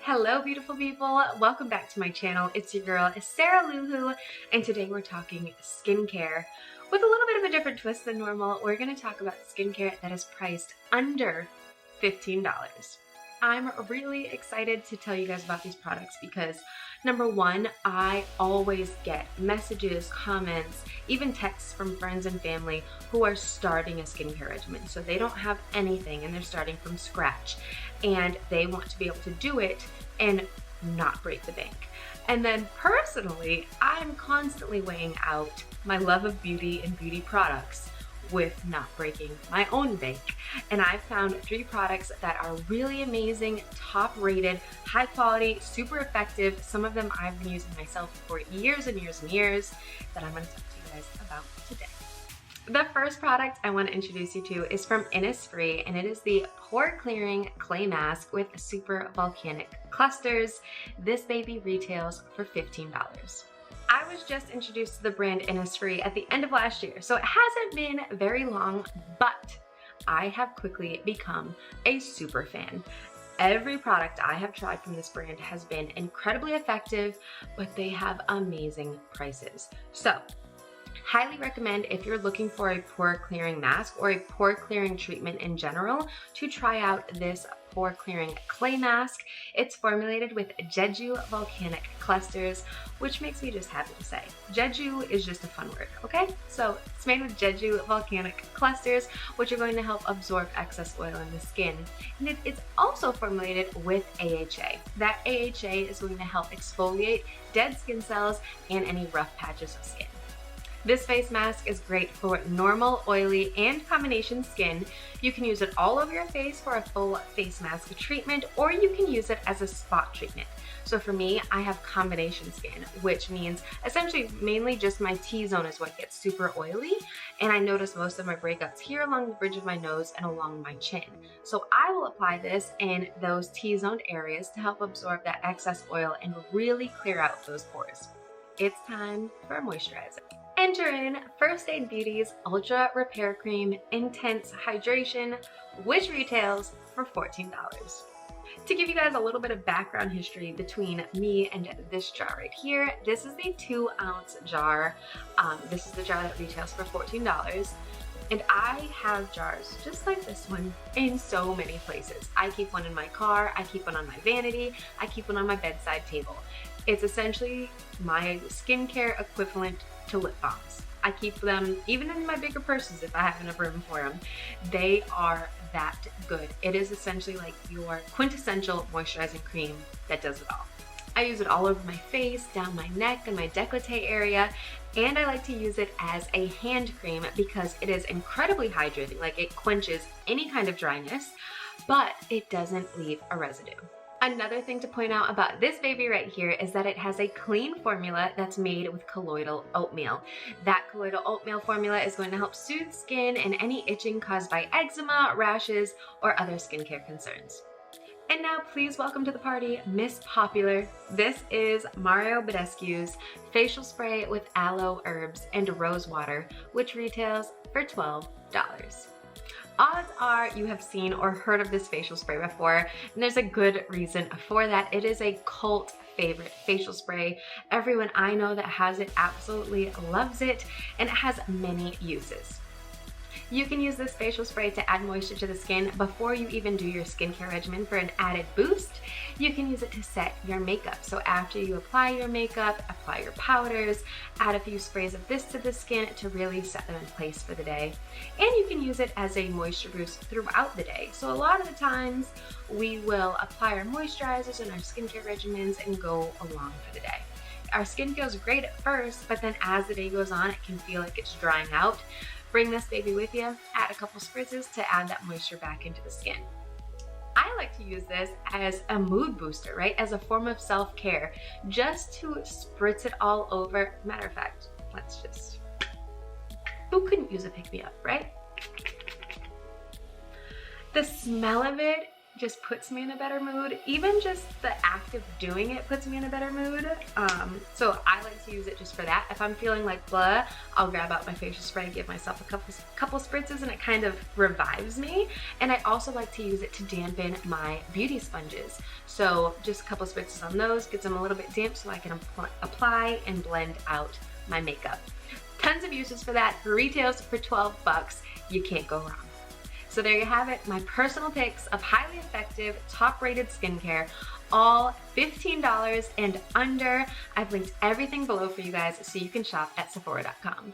Hello beautiful people, welcome back to my channel. It's your girl Sarah Luhu, and today we're talking skincare with a little bit of a different twist than normal. We're going to talk about skincare that is priced under $15. I'm really excited to tell you guys about these products because number one, I always get messages, comments, even texts from friends and family who are starting a skincare regimen. So they don't have anything and they're starting from scratch and they want to be able to do it and not break the bank. And then personally, I'm constantly weighing out my love of beauty and beauty products with not breaking my own bank. And I've found 3 products that are really amazing, top rated, high quality, super effective. Some of them I've been using myself for years and years and years that I'm going to talk to you guys about today. The first product I want to introduce you to is from Innisfree, and it is the Pore Clearing Clay Mask with Super Volcanic Clusters. This baby retails for $15. I was just introduced to the brand Innisfree at the end of last year, so it hasn't been very long, but I have quickly become a super fan. Every product I have tried from this brand has been incredibly effective, but they have amazing prices. So, highly recommend if you're looking for a pore clearing mask or a pore clearing treatment in general to try out this pore clearing clay mask. It's formulated with Jeju volcanic clusters, which makes me just happy to say. Jeju is just a fun word, okay? So it's made with Jeju volcanic clusters, which are going to help absorb excess oil in the skin. And it's also formulated with AHA. That AHA is going to help exfoliate dead skin cells and any rough patches of skin. This face mask is great for normal, oily, and combination skin. You can use it all over your face for a full face mask treatment, or you can use it as a spot treatment. So for me, I have combination skin, which means essentially mainly just my T-zone is what gets super oily, and I notice most of my breakouts here along the bridge of my nose and along my chin. So I will apply this in those T-zoned areas to help absorb that excess oil and really clear out those pores. It's time for a moisturizer. Enter in First Aid Beauty's Ultra Repair Cream Intense Hydration, which retails for $14. To give you guys a little bit of background history between me and this jar right here, this is the 2-ounce jar. This is the jar that retails for $14. And I have jars just like this one in so many places. I keep one in my car, I keep one on my vanity, I keep one on my bedside table. It's essentially my skincare equivalent to lip balms. I keep them even in my bigger purses if I have enough room for them. They are that good. It is essentially like your quintessential moisturizing cream that does it all. I use it all over my face, down my neck and my décolleté area, and I like to use it as a hand cream because it is incredibly hydrating, like it quenches any kind of dryness, but it doesn't leave a residue. Another thing to point out about this baby right here is that it has a clean formula that's made with colloidal oatmeal. That colloidal oatmeal formula is going to help soothe skin and any itching caused by eczema, rashes, or other skincare concerns. And now please welcome to the party, Miss Popular. This is Mario Badescu's facial spray with aloe herbs and rosewater, which retails for $12. Odds are you have seen or heard of this facial spray before, and there's a good reason for that. It is a cult favorite facial spray. Everyone I know that has it absolutely loves it, and it has many uses. You can use this facial spray to add moisture to the skin before you even do your skincare regimen for an added boost. You can use it to set your makeup. So after you apply your makeup, apply your powders, add a few sprays of this to the skin to really set them in place for the day. And you can use it as a moisture boost throughout the day. So a lot of the times we will apply our moisturizers and our skincare regimens and go along for the day. Our skin feels great at first, but then as the day goes on, it can feel like it's drying out. Bring this baby with you, add a couple spritzes to add that moisture back into the skin. I like to use this as a mood booster, right? As a form of self-care, just to spritz it all over. Matter of fact, let's just, who couldn't use a pick-me-up, right? The smell of it just puts me in a better mood. Even just the act of doing it puts me in a better mood. So I like to use it just for that. If I'm feeling like blah, I'll grab out my facial spray, give myself a couple spritzes, and it kind of revives me. And I also like to use it to dampen my beauty sponges. So just a couple spritzes on those, gets them a little bit damp so I can apply and blend out my makeup. Tons of uses for that. Retails for 12 bucks. You can't go wrong. So there you have it, my personal picks of highly effective, top-rated skincare, all $15 and under. I've linked everything below for you guys so you can shop at Sephora.com.